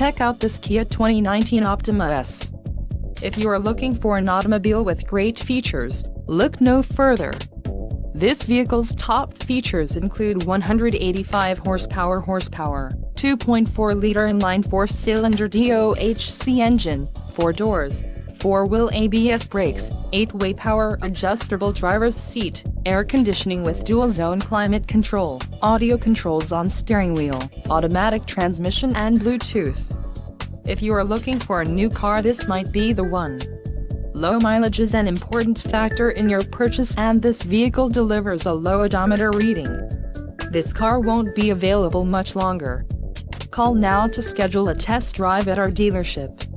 Check out this Kia 2019 Optima S. If you are looking for an automobile with great features, look no further. This vehicle's top features include 185 horsepower, 2.4-liter inline 4-cylinder DOHC engine, 4 doors, 4-wheel ABS brakes, 8-way power adjustable driver's seat, air conditioning with dual-zone climate control, audio controls on steering wheel, automatic transmission and Bluetooth. If you are looking for a new car, this might be the one. Low mileage is an important factor in your purchase, and this vehicle delivers a low odometer reading. This car won't be available much longer. Call now to schedule a test drive at our dealership.